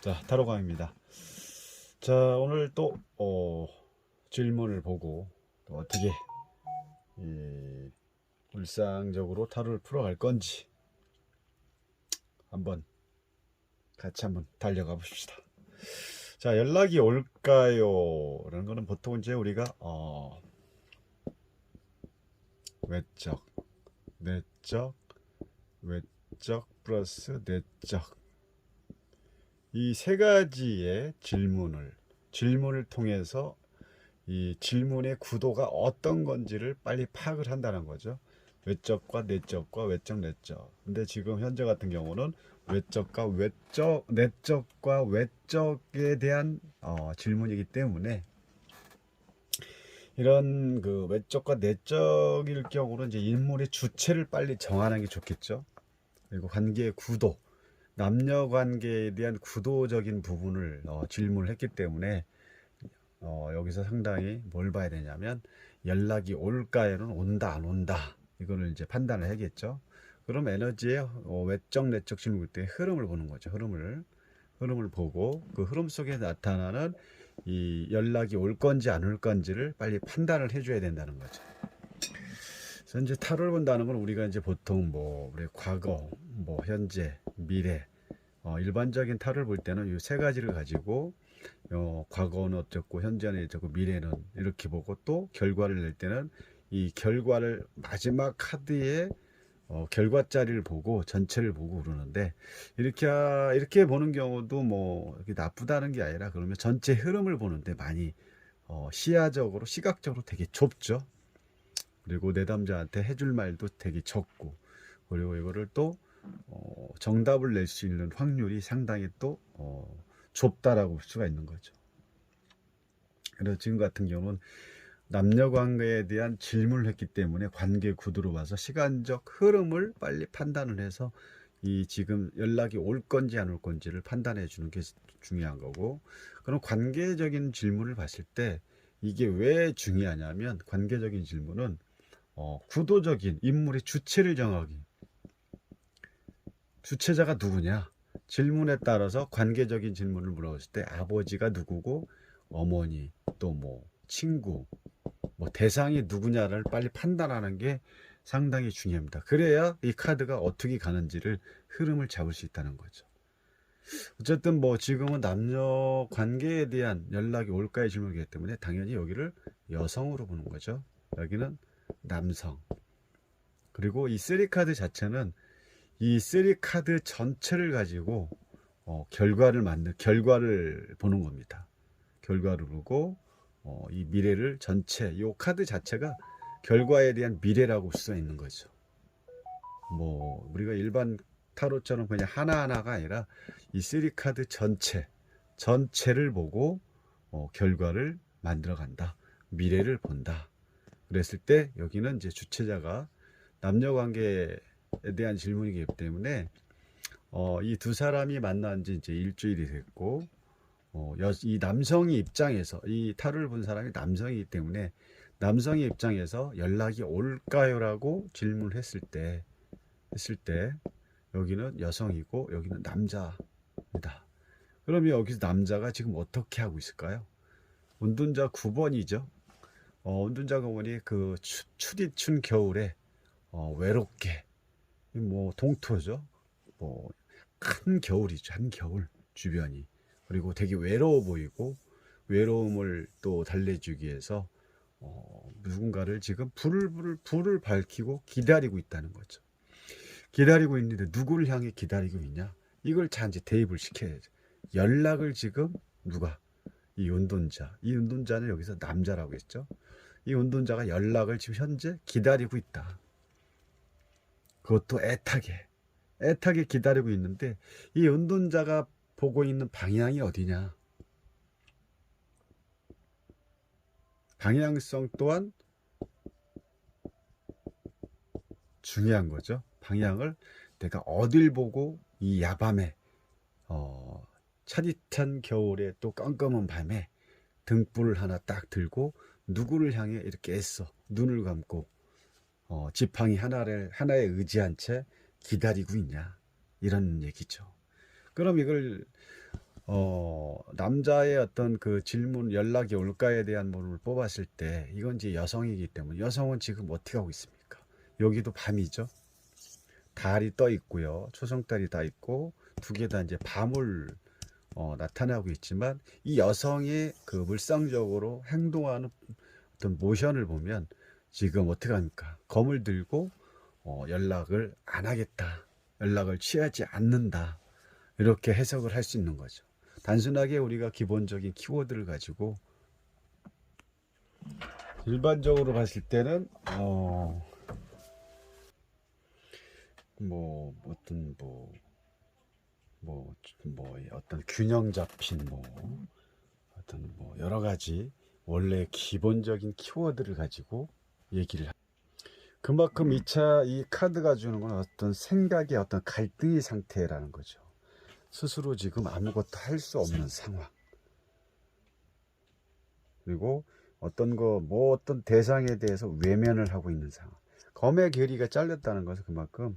자, 타로강입니다. 자, 오늘 또 질문을 보고 또 어떻게 일상적으로 타로를 풀어갈 건지 같이 한번 달려가 봅시다. 자, 연락이 올까요? 라는 거는 보통 이제 우리가 외적, 내적, 외적 플러스 내적, 이 세 가지의 질문을 통해서 이 질문의 구도가 어떤 건지를 빨리 파악을 한다는 거죠. 외적과 내적과 외적, 내적. 근데 지금 현재 같은 경우는 외적과 내적과 외적에 대한 질문이기 때문에, 이런 그 외적과 내적일 경우는 이제 인물의 주체를 빨리 정하는 게 좋겠죠. 그리고 관계의 구도, 남녀 관계에 대한 구도적인 부분을 질문을 했기 때문에 여기서 상당히 뭘 봐야 되냐면, 연락이 올까요는 온다 안 온다, 이거를 이제 판단을 해야겠죠. 그럼 에너지의 외적 내적 질문 때 흐름을 보는 거죠. 흐름을 보고 그 흐름 속에 나타나는 이 연락이 올 건지 안 올 건지를 빨리 판단을 해줘야 된다는 거죠. 그래서 이제 타로를 본다는 건 우리가 이제 보통 뭐 우리 과거, 뭐 현재, 미래, 일반적인 타로를 볼 때는 이 세 가지를 가지고 과거는 어쩌고 현재는 어쩌고 미래는 이렇게 보고, 또 결과를 낼 때는 이 결과를 마지막 카드에 결과자리를 보고 전체를 보고 그러는데, 이렇게 보는 경우도 뭐 이렇게 나쁘다는 게 아니라, 그러면 전체 흐름을 보는데 많이 시야적으로 시각적으로 되게 좁죠. 그리고 내담자한테 해줄 말도 되게 적고, 그리고 이거를 또 정답을 낼 수 있는 확률이 상당히 또 좁다라고 볼 수가 있는 거죠. 그래서 지금 같은 경우는 남녀 관계에 대한 질문을 했기 때문에 관계 구도로 봐서 시간적 흐름을 빨리 판단을 해서 이 지금 연락이 올 건지 안 올 건지를 판단해 주는 게 중요한 거고, 그럼 관계적인 질문을 봤을 때 이게 왜 중요하냐면, 관계적인 질문은 구도적인 인물의 주체를 정하기, 주체자가 누구냐, 질문에 따라서 관계적인 질문을 물어봤을 때 아버지가 누구고, 어머니, 또 뭐 친구, 뭐 대상이 누구냐를 빨리 판단하는 게 상당히 중요합니다. 그래야 이 카드가 어떻게 가는지를 흐름을 잡을 수 있다는 거죠. 어쨌든 뭐 지금은 남녀 관계에 대한 연락이 올까의 질문이기 때문에 당연히 여기를 여성으로 보는 거죠. 여기는 남성. 그리고 이 쓰리 카드 자체는 이 쓰리 카드 전체를 가지고 결과를 보는 겁니다. 결과를 보고 이 미래를 전체, 이 카드 자체가 결과에 대한 미래라고 볼 수 있는 거죠. 뭐 우리가 일반 타로처럼 그냥 하나하나가 아니라 이 쓰리 카드 전체를 보고 결과를 만들어 간다, 미래를 본다. 그랬을 때 여기는 이제 주체자가 남녀 관계에 대한 질문이기 때문에 이 두 사람이 만난 지 이제 일주일이 됐고, 이 남성의 입장에서, 이 타로를 본 사람이 남성이기 때문에 남성의 입장에서 연락이 올까요라고 질문을 했을 때 여기는 여성이고 여기는 남자입니다. 그러면 여기서 남자가 지금 어떻게 하고 있을까요? 운둔자 9번이죠. 운둔자 9번이 그 추디춘 겨울에 외롭게, 뭐 동토죠. 뭐 한 겨울이죠. 한 겨울 주변이. 그리고 되게 외로워 보이고, 외로움을 또 달래주기 위해서 누군가를 지금 불을 밝히고 기다리고 있다는 거죠. 기다리고 있는데 누구를 향해 기다리고 있냐? 이걸 잘 이제 대입을 시켜야죠. 연락을 지금 누가? 이 운동자는 여기서 남자라고 했죠. 이 운동자가 연락을 지금 현재 기다리고 있다. 그것도 애타게 기다리고 있는데, 이 운동자가 보고 있는 방향이 어디냐? 방향성 또한 중요한 거죠. 방향을 내가 어딜 보고 이 야밤에 차디찬 겨울에 또 깜깜한 밤에 등불을 하나 딱 들고 누구를 향해 이렇게 애써 눈을 감고 지팡이 하나에 의지한 채 기다리고 있냐? 이런 얘기죠. 그럼 이걸 남자의 어떤 그 질문, 연락이 올까에 대한 부분을 뽑았을 때 이건 이제 여성이기 때문에 여성은 지금 어떻게 하고 있습니까? 여기도 밤이죠. 달이 떠 있고요. 초승달이 다 있고 두 개 다 이제 밤을 나타나고 있지만 이 여성의 그 물상적으로 행동하는 어떤 모션을 보면 지금 어떻게 합니까? 검을 들고 연락을 안 하겠다. 연락을 취하지 않는다. 이렇게 해석을 할 수 있는 거죠. 단순하게 우리가 기본적인 키워드를 가지고 일반적으로 봤을 때는 어떤 균형 잡힌 어떤 여러 가지 원래 기본적인 키워드를 가지고 얘기를 그만큼 이 카드가 주는 건 어떤 생각의 어떤 갈등의 상태라는 거죠. 스스로 지금 아무것도 할 수 없는 상황. 그리고 어떤 대상에 대해서 외면을 하고 있는 상황. 검의 결의가 잘렸다는 것은 그만큼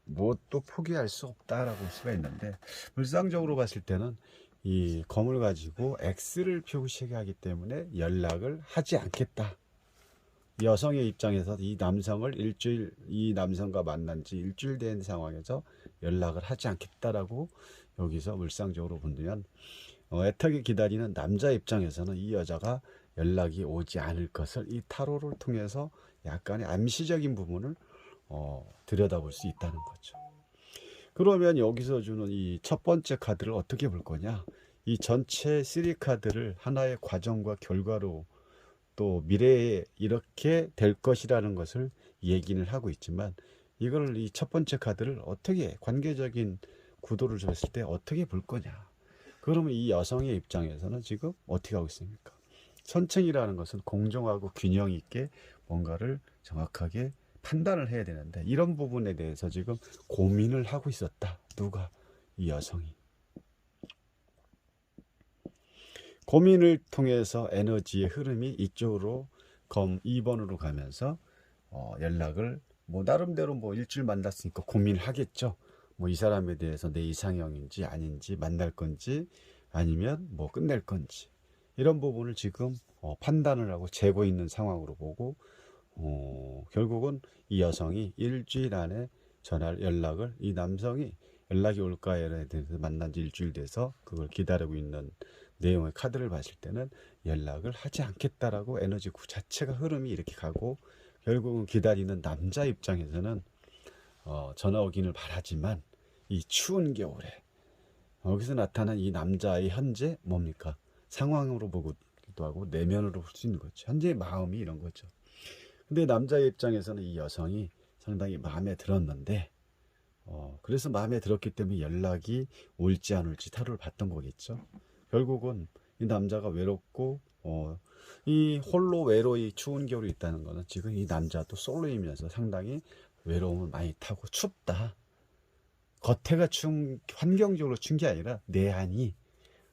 무엇도 포기할 수 없다라고 볼 수가 있는데, 물상적으로 봤을 때는 이 검을 가지고 X를 표시하게 하기 때문에 연락을 하지 않겠다. 여성의 입장에서 이 남성과 만난 지 일주일 된 상황에서 연락을 하지 않겠다라고 여기서 물상적으로 본다면, 애타게 기다리는 남자 입장에서는 이 여자가 연락이 오지 않을 것을 이 타로를 통해서 약간의 암시적인 부분을 들여다볼 수 있다는 거죠. 그러면 여기서 주는 이 첫 번째 카드를 어떻게 볼 거냐? 이 전체 3카드를 하나의 과정과 결과로 또 미래에 이렇게 될 것이라는 것을 얘기를 하고 있지만, 이걸 이 첫 번째 카드를 어떻게 관계적인 구도를 줬을 때 어떻게 볼 거냐? 그러면 이 여성의 입장에서는 지금 어떻게 하고 있습니까? 선택이라는 것은 공정하고 균형 있게 뭔가를 정확하게 판단을 해야 되는데, 이런 부분에 대해서 지금 고민을 하고 있었다. 누가? 이 여성이. 고민을 통해서 에너지의 흐름이 이쪽으로 검 2번으로 가면서 연락을 나름대로 일주일 만났으니까 고민을 하겠죠. 이 사람에 대해서 내 이상형인지 아닌지, 만날 건지 아니면 끝낼 건지, 이런 부분을 지금 판단을 하고 재고 있는 상황으로 보고, 결국은 이 여성이 일주일 안에 연락을, 이 남성이 연락이 올까에 대해서 만난 지 일주일 돼서 그걸 기다리고 있는 내용의 카드를 봤을 때는 연락을 하지 않겠다라고 에너지 자체가 흐름이 이렇게 가고, 결국은 기다리는 남자 입장에서는 전화 오기를 바라지만 이 추운 겨울에 여기서 나타난 이 남자의 현재 뭡니까? 상황으로 보기도 하고 내면으로 볼 수 있는 거죠. 현재의 마음이 이런 거죠. 근데 남자의 입장에서는 이 여성이 상당히 마음에 들었는데, 그래서 마음에 들었기 때문에 연락이 올지 안 올지 타로를 봤던 거겠죠. 결국은 이 남자가 외롭고 이 홀로 외로이 추운 겨울이 있다는 거는 지금 이 남자도 솔로이면서 상당히 외로움을 많이 타고 춥다. 겉에가 환경적으로 추운 게 아니라 내안이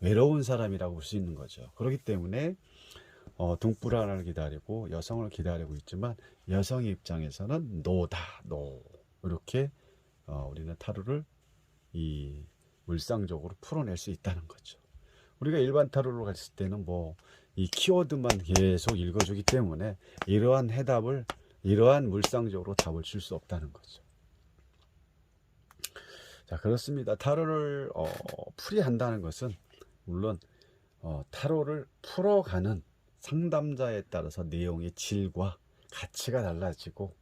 외로운 사람이라고 볼 수 있는 거죠. 그렇기 때문에 등불하나를 기다리고 여성을 기다리고 있지만, 여성의 입장에서는 노다, 노. 이렇게 우리는 타로를 이 물상적으로 풀어낼 수 있다는 거죠. 우리가 일반 타로로 갔을 때는 이 키워드만 계속 읽어주기 때문에 이러한 물상적으로 답을 줄 수 없다는 거죠. 자, 그렇습니다. 타로를 풀이한다는 것은 물론 타로를 풀어가는 상담자에 따라서 내용의 질과 가치가 달라지고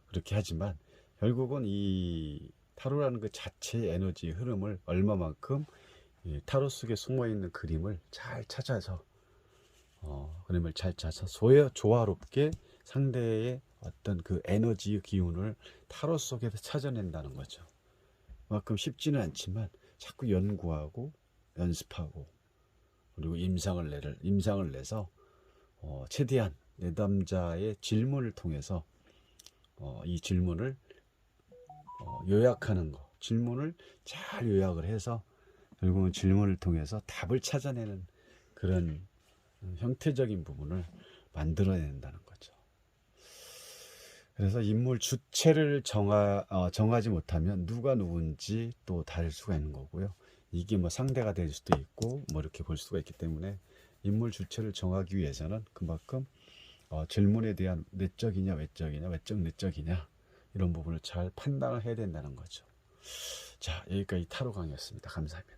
그렇게 하지만, 결국은 이 타로라는 그 자체의 에너지 흐름을 얼마만큼 타로 속에 숨어있는 그림을 잘 찾아서 조화롭게 상대의 어떤 그 에너지 기운을 타로 속에서 찾아낸다는 거죠. 그만큼 쉽지는 않지만 자꾸 연구하고 연습하고, 그리고 임상을 내서 최대한 내담자의 질문을 통해서 이 질문을 요약하는 거, 질문을 잘 요약을 해서 결국은 질문을 통해서 답을 찾아내는 그런 형태적인 부분을 만들어낸다는 거죠. 그래서 인물 주체를 정하지 못하면 누가 누군지 또 다를 수가 있는 거고요. 이게 뭐 상대가 될 수도 있고 뭐 이렇게 볼 수가 있기 때문에 인물 주체를 정하기 위해서는 그만큼 질문에 대한 내적이냐 외적이냐 외적 내적이냐 이런 부분을 잘 판단을 해야 된다는 거죠. 자, 여기까지 타로 강의였습니다. 감사합니다.